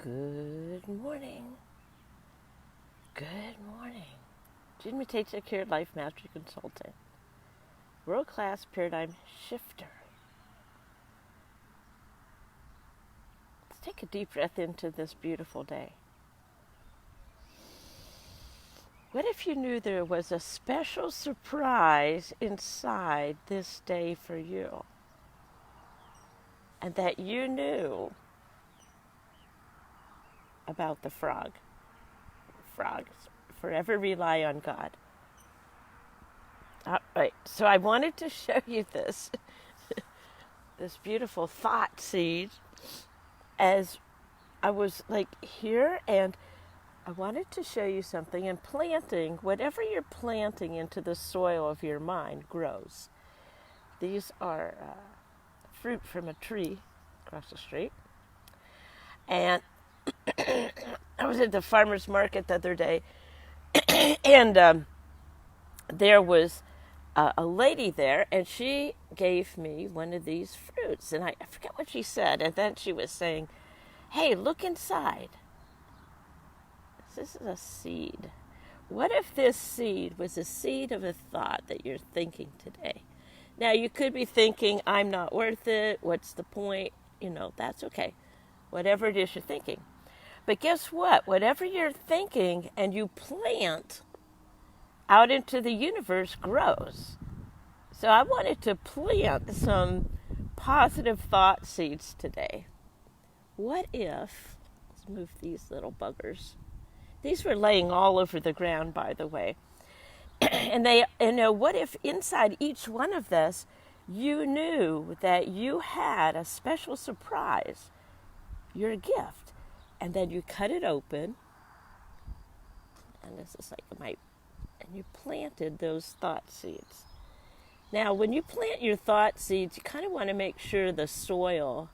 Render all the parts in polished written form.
Good morning. Good morning. Judymatejczyk here, Life Mastery Consultant. World-class paradigm shifter. Let's take a deep breath into this beautiful day. What if you knew there was a special surprise inside this day for you? And that you knew about the frog. Frogs forever rely on God. All right, so I wanted to show you this beautiful thought seed as I was here, and I wanted to show you something. And planting, whatever you're planting into the soil of your mind grows. These are fruit from a tree across the street. And I was at the farmer's market the other day, and there was a lady there, and she gave me one of these fruits. And I forget what she said, and then she was saying, hey, look inside. This is a seed. What if this seed was a seed of a thought that you're thinking today? Now, you could be thinking, I'm not worth it. What's the point? That's okay. Whatever it is you're thinking. But guess what? Whatever you're thinking and you plant out into the universe grows. So I wanted to plant some positive thought seeds today. What if, let's move these little buggers. These were laying all over the ground, by the way. And what if inside each one of this, you knew that you had a special surprise, your gift. And then you cut it open, and this is and you planted those thought seeds. Now, when you plant your thought seeds, you kind of want to make sure the soil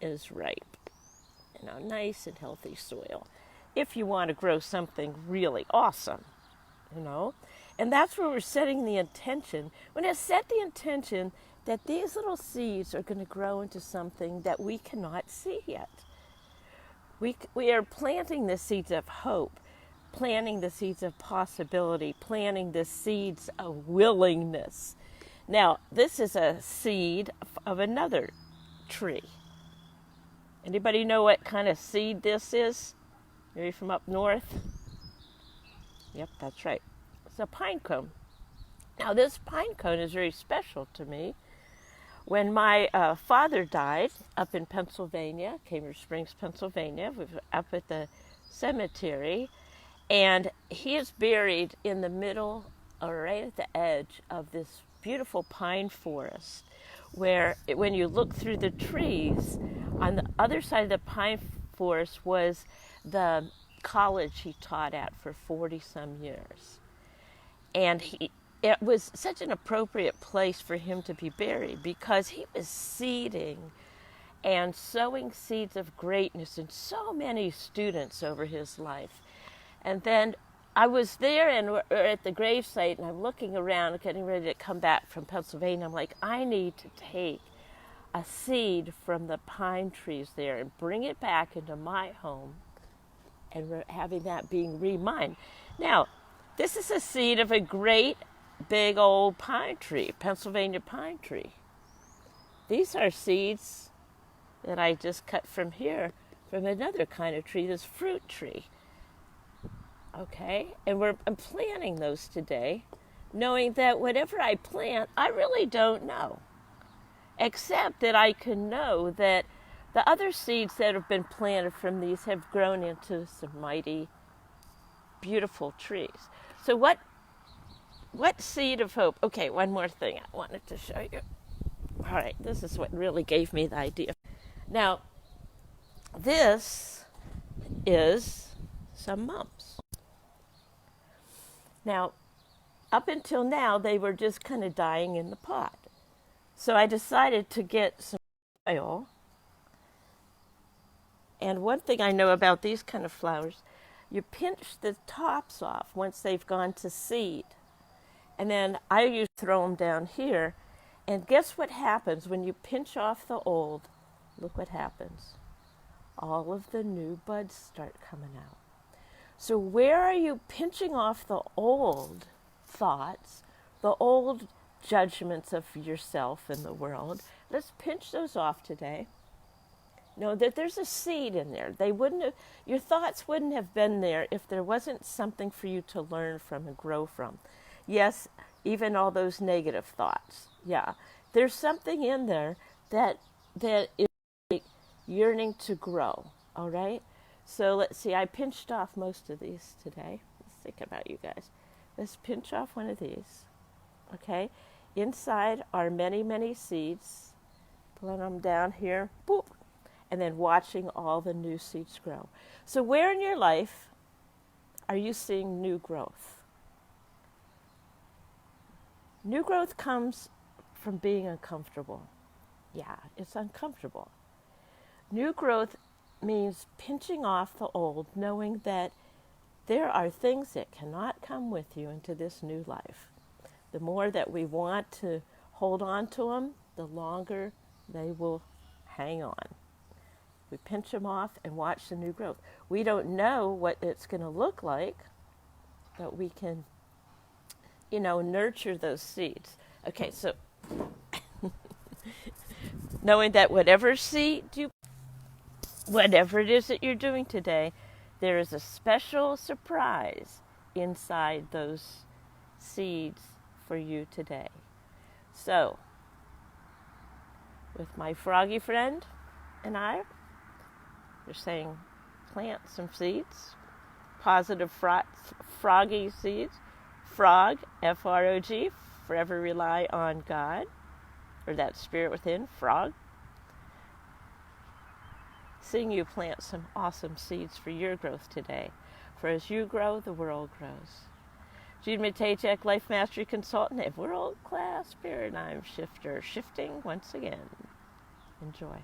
is ripe, nice and healthy soil, if you want to grow something really awesome, And that's where we're setting the intention. When I set the intention that these little seeds are going to grow into something that we cannot see yet. We are planting the seeds of hope, planting the seeds of possibility, planting the seeds of willingness. Now, this is a seed of another tree. Anybody know what kind of seed this is? Maybe from up north? Yep, that's right. It's a pine cone. Now, this pine cone is very special to me. When my father died up in Pennsylvania, Cambridge Springs, Pennsylvania, we were up at the cemetery, and he is buried in the middle, or right at the edge of this beautiful pine forest, where when you look through the trees, on the other side of the pine forest was the college he taught at for 40-some years. And it was such an appropriate place for him to be buried because he was seeding and sowing seeds of greatness in so many students over his life. And then I was there and we're at the gravesite, and I'm looking around, getting ready to come back from Pennsylvania. I'm like, I need to take a seed from the pine trees there and bring it back into my home, and we're having that being remine. Now, this is a seed of a great big old pine tree, Pennsylvania pine tree. These are seeds that I just cut from here, from another kind of tree, this fruit tree. Okay, and I'm planting those today, knowing that whatever I plant, I really don't know, except that I can know that the other seeds that have been planted from these have grown into some mighty, beautiful trees. So what seed of hope? Okay, one more thing I wanted to show you. All right, this is what really gave me the idea. Now, this is some mumps. Now, up until now, they were just kind of dying in the pot. So I decided to get some oil. And one thing I know about these kind of flowers, you pinch the tops off once they've gone to seed. And then I usually throw them down here. And guess what happens when you pinch off the old? Look what happens. all of the new buds start coming out. So where are you pinching off the old thoughts, the old judgments of yourself and the world? Let's pinch those off today. Know that there's a seed in there. Your thoughts wouldn't have been there if there wasn't something for you to learn from and grow from. Yes, even all those negative thoughts. Yeah, there's something in there that is yearning to grow. All right. So let's see. I pinched off most of these today. Let's think about you guys. Let's pinch off one of these. Okay. Inside are many, many seeds. Pulling them down here. Boop. And then watching all the new seeds grow. So where in your life are you seeing new growth? New growth comes from being uncomfortable. Yeah, it's uncomfortable. New growth means pinching off the old, knowing that there are things that cannot come with you into this new life. The more that we want to hold on to them, the longer they will hang on. We pinch them off and watch the new growth. We don't know what it's going to look like, but we can, nurture those seeds. Okay, so knowing that whatever it is that you're doing today, there is a special surprise inside those seeds for you today. So, with my froggy friend and I, we're saying plant some seeds, positive froggy seeds. Frog, F-R-O-G, forever rely on God, or that spirit within, frog. Seeing you plant some awesome seeds for your growth today. For as you grow, the world grows. Judy Matejczyk, Life Mastery Consultant and world-class paradigm shifter, shifting once again. Enjoy.